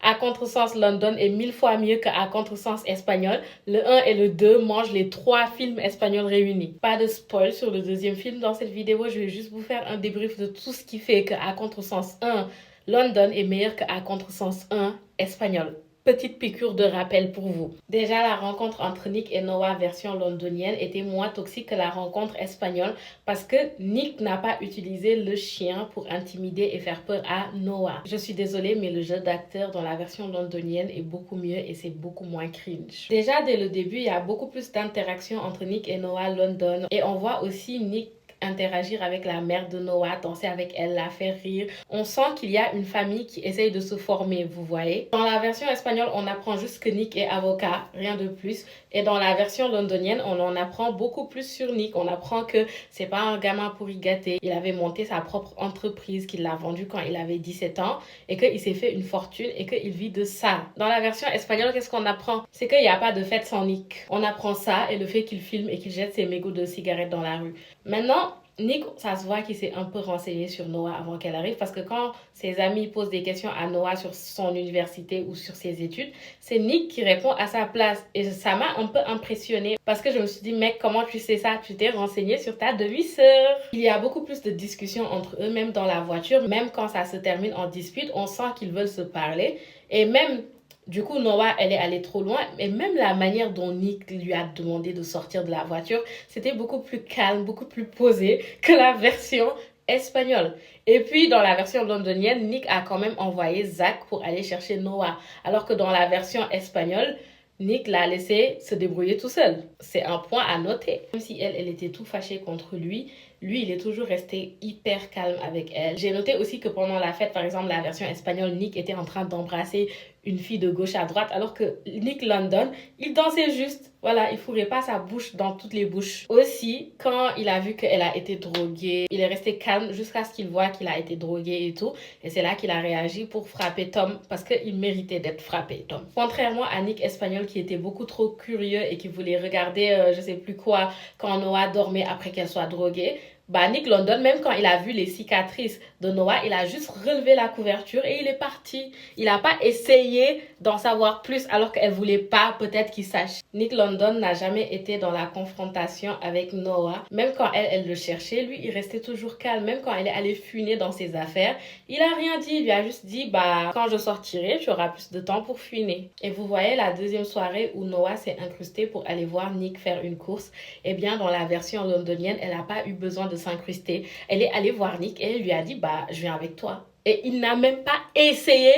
À contresens London est 1000 fois mieux qu'à contresens espagnol. Le 1 et le 2 mangent les 3 films espagnols réunis. Pas de spoil sur le deuxième film dans cette vidéo, je vais juste vous faire un débrief de tout ce qui fait qu'à contresens 1, London est meilleur qu'à contresens 1, espagnol. Petite piqûre de rappel pour vous. Déjà, la rencontre entre Nick et Noah version londonienne était moins toxique que la rencontre espagnole parce que Nick n'a pas utilisé le chien pour intimider et faire peur à Noah. Je suis désolée, mais le jeu d'acteur dans la version londonienne est beaucoup mieux et c'est beaucoup moins cringe. Déjà, dès le début, il y a beaucoup plus d'interaction entre Nick et Noah London et on voit aussi Nick interagir avec la mère de Noah, danser avec elle, la faire rire. On sent qu'il y a une famille qui essaye de se former, vous voyez. Dans la version espagnole, on apprend juste que Nick est avocat, rien de plus. Et dans la version londonienne, on en apprend beaucoup plus sur Nick. On apprend que c'est pas un gamin pourri gâté. Il avait monté sa propre entreprise, qu'il l'a vendue quand il avait 17 ans et qu'il s'est fait une fortune et qu'il vit de ça. Dans la version espagnole, qu'est-ce qu'on apprend? C'est qu'il n'y a pas de fête sans Nick. On apprend ça et le fait qu'il filme et qu'il jette ses mégots de cigarettes dans la rue. Maintenant, Nick, ça se voit qu'il s'est un peu renseigné sur Noah avant qu'elle arrive parce que quand ses amis posent des questions à Noah sur son université ou sur ses études, c'est Nick qui répond à sa place. Et ça m'a un peu impressionnée parce que je me suis dit, mec, comment tu sais ça? Tu t'es renseigné sur ta demi-sœur. Il y a beaucoup plus de discussions entre eux, même dans la voiture, même quand ça se termine en dispute, on sent qu'ils veulent se parler. Et même du coup, Noah, elle est allée trop loin. Et même la manière dont Nick lui a demandé de sortir de la voiture, c'était beaucoup plus calme, beaucoup plus posé que la version espagnole. Et puis, dans la version londonienne, Nick a quand même envoyé Zach pour aller chercher Noah. Alors que dans la version espagnole, Nick l'a laissé se débrouiller tout seul. C'est un point à noter. Même si elle était tout fâchée contre lui, il est toujours resté hyper calme avec elle. J'ai noté aussi que pendant la fête, par exemple, la version espagnole, Nick était en train d'embrasser une fille de gauche à droite, alors que Nick London, il dansait juste. Voilà, il fourrait pas sa bouche dans toutes les bouches. Aussi, quand il a vu qu'elle a été droguée, il est resté calme jusqu'à ce qu'il voit qu'il a été drogué et tout. Et c'est là qu'il a réagi pour frapper Tom, parce qu'il méritait d'être frappé, Tom. Contrairement à Nick espagnol qui était beaucoup trop curieux et qui voulait regarder je sais plus quoi quand Noah dormait après qu'elle soit droguée, Nick London, même quand il a vu les cicatrices de Noah, il a juste relevé la couverture et il est parti. Il n'a pas essayé d'en savoir plus alors qu'elle voulait pas peut-être qu'il sache. Nick London n'a jamais été dans la confrontation avec Noah. Même quand elle le cherchait, lui, il restait toujours calme. Même quand elle est allée fuiner dans ses affaires, il a rien dit. Il lui a juste dit, quand je sortirai, tu auras plus de temps pour fuiner. Et vous voyez la deuxième soirée où Noah s'est incrusté pour aller voir Nick faire une course. Eh bien, dans la version londonienne, elle n'a pas eu besoin de s'incruster. Elle est allée voir Nick et elle lui a dit, je viens avec toi. Et il n'a même pas essayé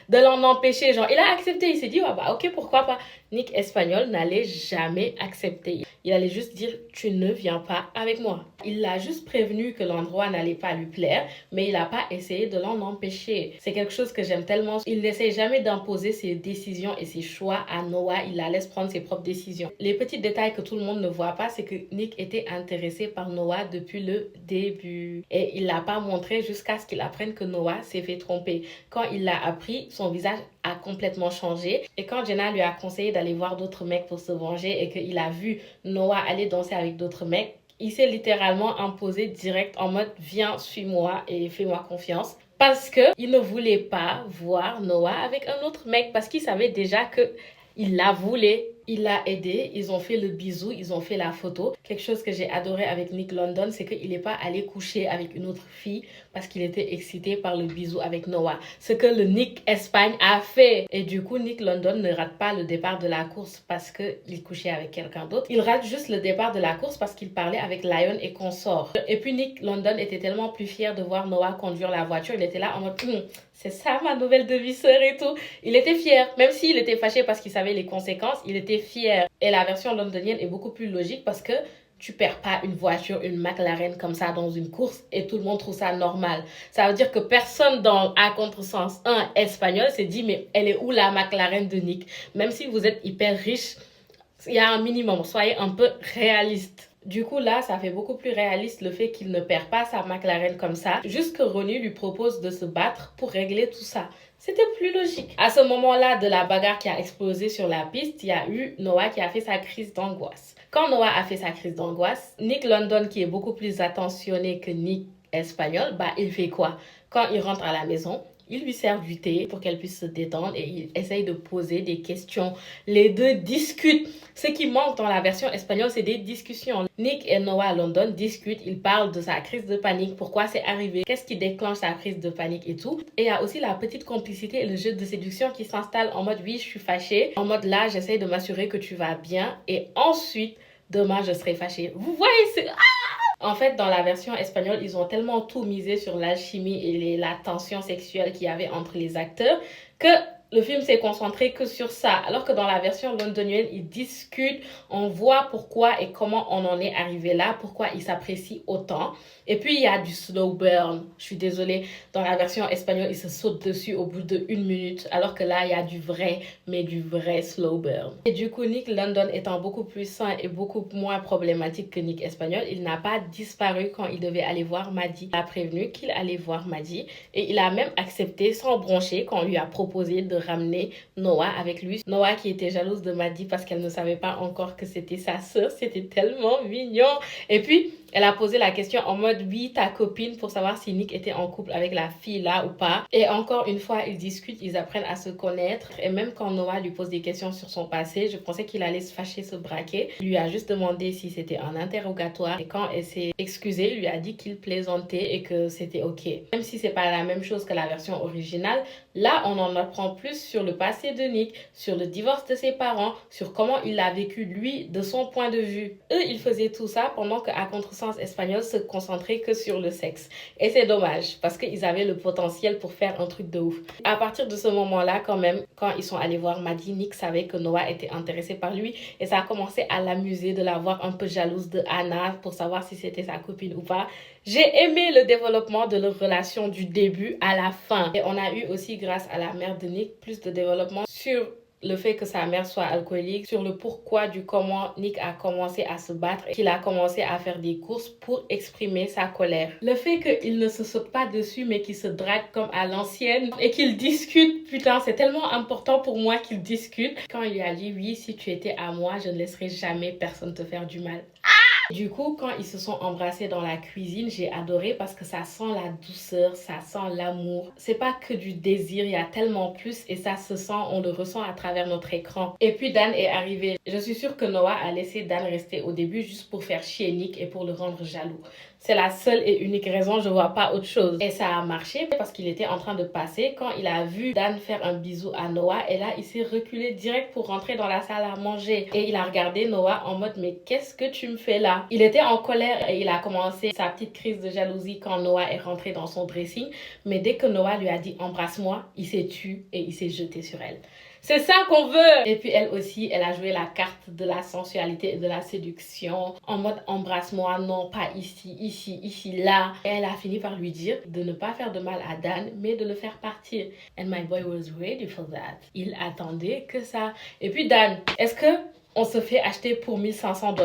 de l'en empêcher. Genre, il a accepté. Il s'est dit, ok, pourquoi pas. Nick espagnol n'allait jamais accepter. Il allait juste dire, tu ne viens pas avec moi. Il l'a juste prévenu que l'endroit n'allait pas lui plaire, mais il n'a pas essayé de l'en empêcher. C'est quelque chose que j'aime tellement. Il n'essaie jamais d'imposer ses décisions et ses choix à Noah. Il la laisse prendre ses propres décisions. Les petits détails que tout le monde ne voit pas, c'est que Nick était intéressé par Noah depuis le début. Et il l'a pas montré jusqu'à ce qu'il apprenne que Noah s'est fait tromper. Quand il l'a appris, son visage a complètement changé. Et quand Jenna lui a conseillé d'aller voir d'autres mecs pour se venger et qu'il a vu Noah aller danser avec d'autres mecs, il s'est littéralement imposé direct en mode viens, suis-moi et fais-moi confiance. Parce qu'il ne voulait pas voir Noah avec un autre mec parce qu'il savait déjà qu'il la voulait. Il l'a aidé, ils ont fait le bisou, ils ont fait la photo. Quelque chose que j'ai adoré avec Nick London, c'est qu'il n'est pas allé coucher avec une autre fille parce qu'il était excité par le bisou avec Noah. Ce que le Nick Espagne a fait. Et du coup, Nick London ne rate pas le départ de la course parce qu'il couchait avec quelqu'un d'autre. Il rate juste le départ de la course parce qu'il parlait avec Lion et consort. Et puis Nick London était tellement plus fier de voir Noah conduire la voiture. Il était là en mode, c'est ça ma nouvelle demi-sœur et tout. Il était fier, même s'il était fâché parce qu'il savait les conséquences, il était fier. Et la version londonienne est beaucoup plus logique parce que tu perds pas une voiture, une McLaren comme ça dans une course et tout le monde trouve ça normal. Ça veut dire que personne dans à contresens 1 espagnol s'est dit mais elle est où la McLaren de Nick? Même si vous êtes hyper riche, il y a un minimum, soyez un peu réaliste. Du coup, là, ça fait beaucoup plus réaliste le fait qu'il ne perd pas sa McLaren comme ça. Juste que Ronnie lui propose de se battre pour régler tout ça. C'était plus logique. À ce moment-là de la bagarre qui a explosé sur la piste, il y a eu Noah qui a fait sa crise d'angoisse. Quand Noah a fait sa crise d'angoisse, Nick London, qui est beaucoup plus attentionné que Nick espagnol, il fait quoi? Quand il rentre à la maison, Il lui sert du thé pour qu'elle puisse se détendre et il essaye de poser des questions. Les deux discutent. Ce qui manque dans la version espagnole, c'est des discussions. Nick et Noah à London discutent, ils parlent de sa crise de panique, pourquoi c'est arrivé, qu'est-ce qui déclenche sa crise de panique et tout. Et il y a aussi la petite complicité et le jeu de séduction qui s'installe en mode oui, je suis fâchée, en mode là, j'essaye de m'assurer que tu vas bien et ensuite, demain, je serai fâchée. Vous voyez, c'est... En fait, dans la version espagnole, ils ont tellement tout misé sur l'alchimie et la tension sexuelle qu'il y avait entre les acteurs que le film s'est concentré que sur ça. Alors que dans la version londonienne, ils discutent, on voit pourquoi et comment on en est arrivé là, pourquoi ils s'apprécient autant. Et puis, il y a du slow burn. Je suis désolée, dans la version espagnole, ils se sautent dessus au bout de 1 minute, alors que là, il y a du vrai, mais du vrai slow burn. Et du coup, Nick London étant beaucoup plus sain et beaucoup moins problématique que Nick espagnol, il n'a pas disparu quand il devait aller voir Maddie. Il a prévenu qu'il allait voir Maddie et il a même accepté sans broncher quand on lui a proposé de ramener Noah avec lui. Noah qui était jalouse de Maddie parce qu'elle ne savait pas encore que c'était sa sœur. C'était tellement mignon. Et puis, elle a posé la question en mode oui, ta copine, pour savoir si Nick était en couple avec la fille là ou pas. Et encore une fois, ils discutent, ils apprennent à se connaître. Et même quand Noah lui pose des questions sur son passé, je pensais qu'il allait se fâcher, se braquer. Il lui a juste demandé si c'était un interrogatoire. Et quand elle s'est excusée, il lui a dit qu'il plaisantait et que c'était ok. Même si c'est pas la même chose que la version originale, là, on en apprend plus sur le passé de Nick, sur le divorce de ses parents, sur comment il l'a vécu lui de son point de vue. Eux, ils faisaient tout ça pendant qu'à contresens espagnol se concentrait que sur le sexe. Et c'est dommage parce qu'ils avaient le potentiel pour faire un truc de ouf. À partir de ce moment-là, quand même, quand ils sont allés voir Maddie, Nick savait que Noah était intéressé par lui et ça a commencé à l'amuser de la voir un peu jalouse de Anna pour savoir si c'était sa copine ou pas. J'ai aimé le développement de leur relation du début à la fin. Et on a eu aussi, grâce à la mère de Nick, plus de développement sur le fait que sa mère soit alcoolique, sur le pourquoi du comment Nick a commencé à se battre, qu'il a commencé à faire des courses pour exprimer sa colère. Le fait qu'il ne se saute pas dessus mais qu'il se drague comme à l'ancienne et qu'il discute, putain, c'est tellement important pour moi qu'il discute. Quand il lui a dit oui, si tu étais à moi, je ne laisserai jamais personne te faire du mal. Du coup, quand ils se sont embrassés dans la cuisine, j'ai adoré parce que ça sent la douceur, ça sent l'amour. C'est pas que du désir, il y a tellement plus et ça se sent, on le ressent à travers notre écran. Et puis Dan est arrivé. Je suis sûre que Noah a laissé Dan rester au début juste pour faire chier Nick et pour le rendre jaloux. C'est la seule et unique raison, je vois pas autre chose. Et ça a marché parce qu'il était en train de passer quand il a vu Dan faire un bisou à Noah et là il s'est reculé direct pour rentrer dans la salle à manger. Et il a regardé Noah en mode mais qu'est-ce que tu me fais là? Il était en colère et il a commencé sa petite crise de jalousie quand Noah est rentré dans son dressing. Mais dès que Noah lui a dit embrasse-moi, il s'est tu et il s'est jeté sur elle. C'est ça qu'on veut! Et puis elle aussi, elle a joué la carte de la sensualité et de la séduction en mode embrasse-moi, non pas ici, ici, ici, là. Et elle a fini par lui dire de ne pas faire de mal à Dan, mais de le faire partir. And my boy was ready for that. Il attendait que ça. Et puis Dan, est-ce que on se fait acheter pour $1500?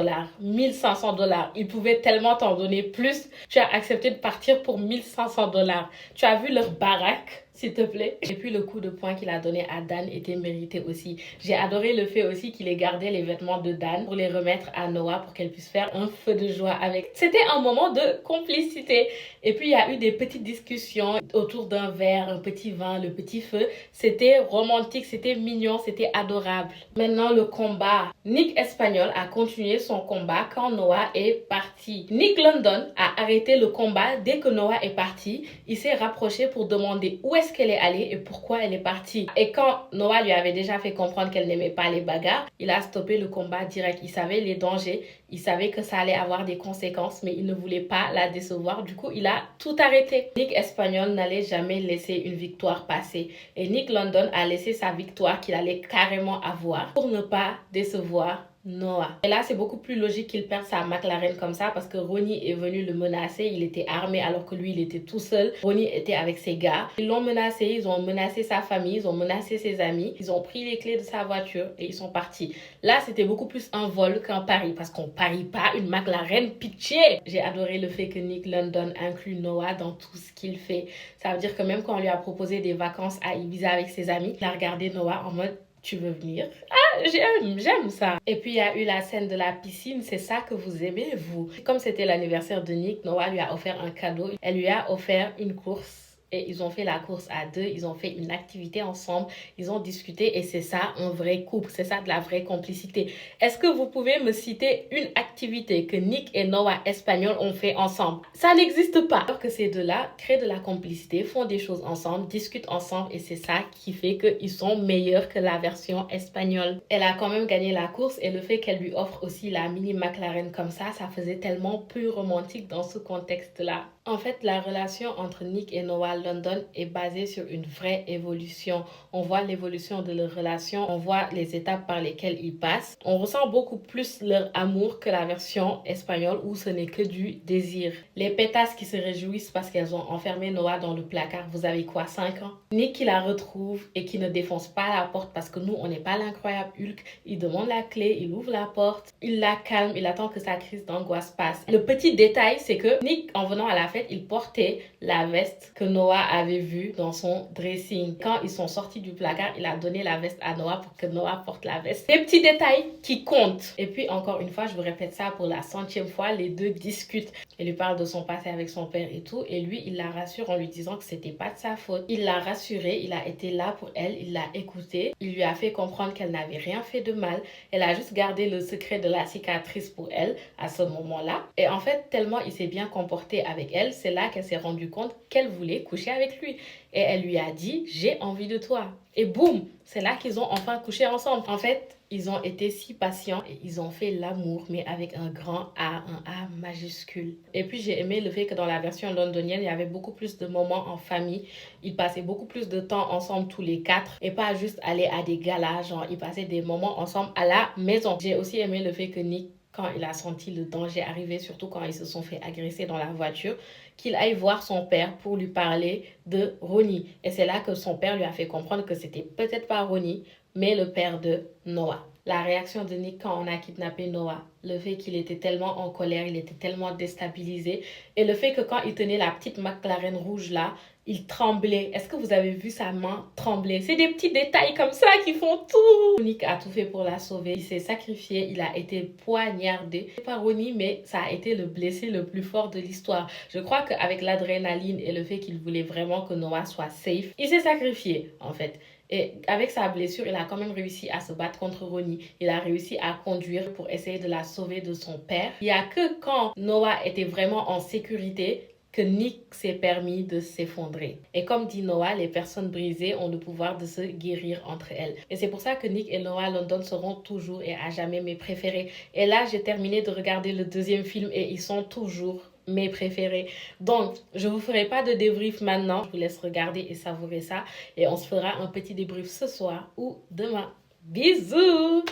$1500. Il pouvait tellement t'en donner plus. Tu as accepté de partir pour $1500. Tu as vu leur baraque? S'il te plaît. Et puis le coup de poing qu'il a donné à Dan était mérité aussi. J'ai adoré le fait aussi qu'il ait gardé les vêtements de Dan pour les remettre à Noah pour qu'elle puisse faire un feu de joie avec. C'était un moment de complicité. Et puis il y a eu des petites discussions autour d'un verre, un petit vin, le petit feu. C'était romantique, c'était mignon, c'était adorable. Maintenant le combat. Nick Espagnol a continué son combat quand Noah est parti. Nick London a arrêté le combat dès que Noah est parti. Il s'est rapproché pour demander où est-ce qu'elle est allée et pourquoi elle est partie. Et quand Noah lui avait déjà fait comprendre qu'elle n'aimait pas les bagarres, il a stoppé le combat direct. Il savait les dangers, il savait que ça allait avoir des conséquences, mais il ne voulait pas la décevoir. Du coup, il a tout arrêté. Nick Espagnol n'allait jamais laisser une victoire passer. Et Nick London a laissé sa victoire qu'il allait carrément avoir pour ne pas décevoir Noah. Et là, c'est beaucoup plus logique qu'il perde sa McLaren comme ça parce que Ronnie est venu le menacer. Il était armé alors que lui, il était tout seul. Ronnie était avec ses gars. Ils l'ont menacé, ils ont menacé sa famille, ils ont menacé ses amis. Ils ont pris les clés de sa voiture et ils sont partis. Là, c'était beaucoup plus un vol qu'un pari parce qu'on parie pas une McLaren, pitié. J'ai adoré le fait que Nick London inclut Noah dans tout ce qu'il fait. Ça veut dire que même quand on lui a proposé des vacances à Ibiza avec ses amis, il a regardé Noah en mode tu veux venir? Ah, j'aime ça. Et puis, il y a eu la scène de la piscine. C'est ça que vous aimez, vous. Comme c'était l'anniversaire de Nick, Noah lui a offert un cadeau. Elle lui a offert une course et ils ont fait la course à deux, ils ont fait une activité ensemble, ils ont discuté et c'est ça un vrai couple, c'est ça de la vraie complicité. Est-ce que vous pouvez me citer une activité que Nick et Noah espagnols ont fait ensemble? Ça n'existe pas. Alors que ces deux-là créent de la complicité, font des choses ensemble, discutent ensemble et c'est ça qui fait qu'ils sont meilleurs que la version espagnole. Elle a quand même gagné la course et le fait qu'elle lui offre aussi la mini McLaren comme ça faisait tellement peu romantique dans ce contexte-là. En fait, la relation entre Nick et Noah London est basée sur une vraie évolution. On voit l'évolution de leur relation, on voit les étapes par lesquelles ils passent. On ressent beaucoup plus leur amour que la version espagnole où ce n'est que du désir. Les pétasses qui se réjouissent parce qu'elles ont enfermé Noah dans le placard, vous avez quoi, 5 ans? Nick qui la retrouve et qui ne défonce pas la porte parce que nous, on n'est pas l'incroyable Hulk. Il demande la clé, il ouvre la porte, il la calme, il attend que sa crise d'angoisse passe. Le petit détail, c'est que Nick, en venant à la fête, il portait la veste que Noah avait vue dans son dressing. Quand ils sont sortis du placard, il a donné la veste à Noah pour que Noah porte la veste. Des petits détails qui comptent. Et puis encore une fois, je vous répète ça pour la 100e fois, les deux discutent. Il lui parle de son passé avec son père et tout. Et lui, il la rassure en lui disant que c'était pas de sa faute. Il l'a rassurée, il a été là pour elle, il l'a écoutée. Il lui a fait comprendre qu'elle n'avait rien fait de mal. Elle a juste gardé le secret de la cicatrice pour elle à ce moment-là. Et en fait, tellement il s'est bien comporté avec elle, c'est là qu'elle s'est rendue compte qu'elle voulait coucher avec lui. Et elle lui a dit, j'ai envie de toi. Et boum, c'est là qu'ils ont enfin couché ensemble. En fait, ils ont été si patients et ils ont fait l'amour, mais avec un grand A, un A majuscule. Et puis j'ai aimé le fait que dans la version londonienne, il y avait beaucoup plus de moments en famille. Ils passaient beaucoup plus de temps ensemble tous les quatre et pas juste aller à des galas, genre ils passaient des moments ensemble à la maison. J'ai aussi aimé le fait que Nick, quand il a senti le danger arriver, surtout quand ils se sont fait agresser dans la voiture, qu'il aille voir son père pour lui parler de Ronnie. Et c'est là que son père lui a fait comprendre que c'était peut-être pas Ronnie, mais le père de Noah. La réaction de Nick quand on a kidnappé Noah, le fait qu'il était tellement en colère, il était tellement déstabilisé, et le fait que quand il tenait la petite McLaren rouge là, il tremblait. Est-ce que vous avez vu sa main trembler? C'est des petits détails comme ça qui font tout. Nick a tout fait pour la sauver. Il s'est sacrifié. Il a été poignardé par Ronnie, mais ça a été le blessé le plus fort de l'histoire. Je crois qu'avec l'adrénaline et le fait qu'il voulait vraiment que Noah soit safe, il s'est sacrifié en fait. Et avec sa blessure, il a quand même réussi à se battre contre Ronnie. Il a réussi à conduire pour essayer de la sauver de son père. Il n'y a que quand Noah était vraiment en sécurité que Nick s'est permis de s'effondrer. Et comme dit Noah, les personnes brisées ont le pouvoir de se guérir entre elles. Et c'est pour ça que Nick et Noah London seront toujours et à jamais mes préférés. Et là, j'ai terminé de regarder le deuxième film et ils sont toujours mes préférés. Donc, je vous ferai pas de débrief maintenant. Je vous laisse regarder et savourer ça. Et on se fera un petit débrief ce soir ou demain. Bisous!